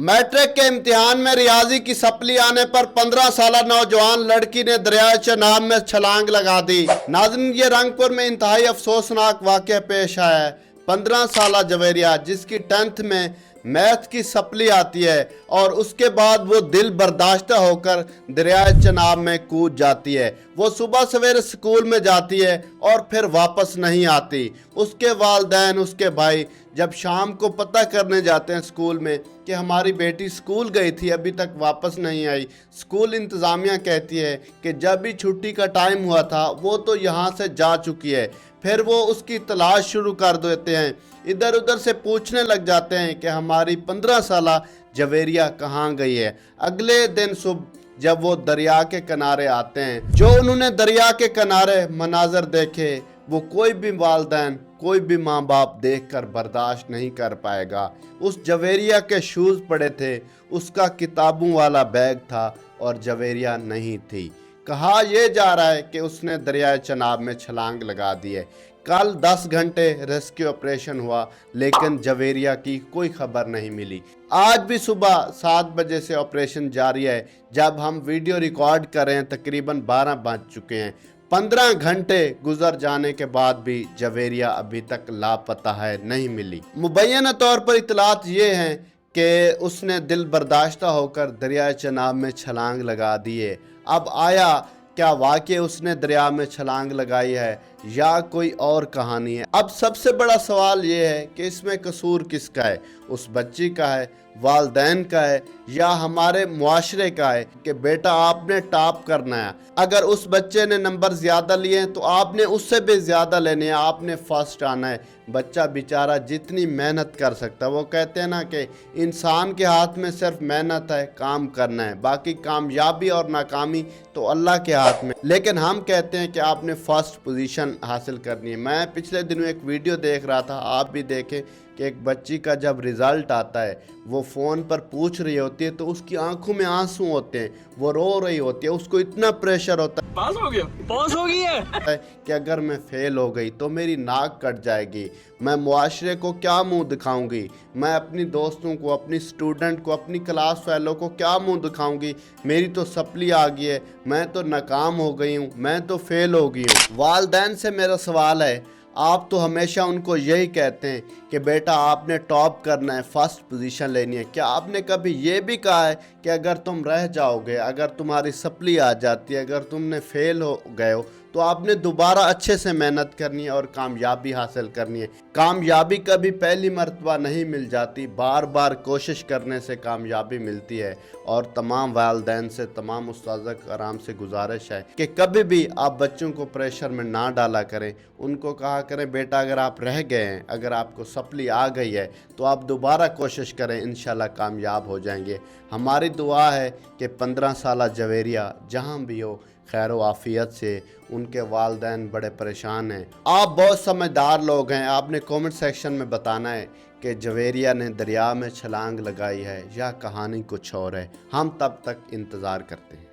Matric के इम्तिहान में रियाजी की सप्ली आने पर 15 साल नौजवान लड़की ने दरिया चनाब में छलांग लगा दी। नाज़रीन, ये रंगपुर में इंतहाई अफसोसनाक वाक़या पेश आया है। 15 साल जवेरिया जिसकी 10th में मैथ की सप्ली आती है और उसके बाद वो दिल बर्दाश्त होकर दरिया चनाब में कूद जाती है। वो सुबह सवेरे स्कूल में जाती है और फिर वापस नहीं आती। उसके वालिदैन, उसके भाई जब शाम को पता करने जाते हैं स्कूल में कि हमारी बेटी स्कूल गई थी, अभी तक वापस नहीं आई। स्कूल इंतज़ामिया कहती है कि जब भी छुट्टी का टाइम हुआ था वो तो यहाँ से जा चुकी है। फिर वो उसकी तलाश शुरू कर देते हैं, इधर उधर से पूछने लग जाते हैं कि हमारी 15 साल जवेरिया कहाँ गई है। अगले दिन सुबह जब वो दरिया के किनारे आते हैं, जो उन्होंने दरिया के किनारे मनाजर देखे वो कोई भी वालिदैन, कोई भी माँ बाप देखकर बर्दाश्त नहीं कर पाएगा। उस जवेरिया के शूज़ पड़े थे, उसका किताबों वाला बैग था और जवेरिया नहीं थी। कहा यह जा रहा है कि उसने दरिया चनाब में छलांग लगा दी है। कल 10 घंटे रेस्क्यू ऑपरेशन हुआ लेकिन जवेरिया की कोई खबर नहीं मिली। आज भी सुबह 7 बजे से ऑपरेशन जारी है। जब हम वीडियो रिकॉर्ड कर रहे हैं तकरीबन 12 बज चुके हैं। 15 घंटे गुजर जाने के बाद भी जवेरिया अभी तक लापता है, नहीं मिली। मुबैना तौर पर इतलात ये हैं कि उसने दिल बर्दाश्त होकर दरिया चनाब में छलांग लगा दी है। अब आया क्या वाकई उसने दरिया में छलांग लगाई है या कोई और कहानी है? अब सबसे बड़ा सवाल ये है कि इसमें कसूर किसका है? उस बच्ची का है, वालिदैन का है या हमारे मुआशरे का है कि बेटा आपने टॉप करना है। अगर उस बच्चे ने नंबर ज़्यादा लिए हैं तो आपने उससे भी ज़्यादा लेने हैं, आपने फर्स्ट आना है। बच्चा बेचारा जितनी मेहनत कर सकता है, वो कहते हैं ना कि इंसान के हाथ में सिर्फ मेहनत है, काम करना है, बाकी कामयाबी और नाकामी तो अल्लाह के हाथ में। लेकिन हम कहते हैं कि आपने फर्स्ट पोजीशन हासिल करनी है। मैं पिछले दिनों एक वीडियो देख रहा था, आप भी देखें कि एक बच्ची का जब रिज़ल्ट आता है वो फ़ोन पर पूछ रही होती है तो उसकी आंखों में आंसू होते हैं, वो रो रही होती है, उसको इतना प्रेशर होता है पास हो गया, पास हो गई है कि अगर मैं फेल हो गई तो मेरी नाक कट जाएगी, मैं मुआशरे को क्या मुंह दिखाऊंगी, मैं अपनी दोस्तों को, अपनी स्टूडेंट को, अपनी क्लास फेलो को क्या मुंह दिखाऊंगी, मेरी तो सप्ली आ गई है, मैं तो नाकाम हो गई हूँ, मैं तो फेल हो गई हूँ। वालिदैन से मेरा सवाल है, आप तो हमेशा उनको यही कहते हैं कि बेटा आपने टॉप करना है, फर्स्ट पोजीशन लेनी है। क्या आपने कभी ये भी कहा है कि अगर तुम रह जाओगे, अगर तुम्हारी सप्ली आ जाती है, अगर तुमने फेल हो गए हो तो आपने दोबारा अच्छे से मेहनत करनी है और कामयाबी हासिल करनी है। कामयाबी कभी पहली मर्तबा नहीं मिल जाती, बार बार कोशिश करने से कामयाबी मिलती है। और तमाम वालिदैन से, तमाम उस्ताज़ कराम से गुजारिश है कि कभी भी आप बच्चों को प्रेशर में ना डाला करें। उनको कहा करें बेटा अगर आप रह गए हैं, अगर आपको सप्ली आ गई है तो आप दोबारा कोशिश करें, इंशाल्लाह कामयाब हो जाएंगे। हमारी दुआ है कि 15 साल जवेरिया जहाँ भी हो खैर व आफियत से। उनके वालिदैन बड़े परेशान हैं। आप बहुत समझदार लोग हैं, आपने कमेंट सेक्शन में बताना है कि जवेरिया ने दरिया में छलांग लगाई है या कहानी कुछ और है। हम तब तक इंतज़ार करते हैं।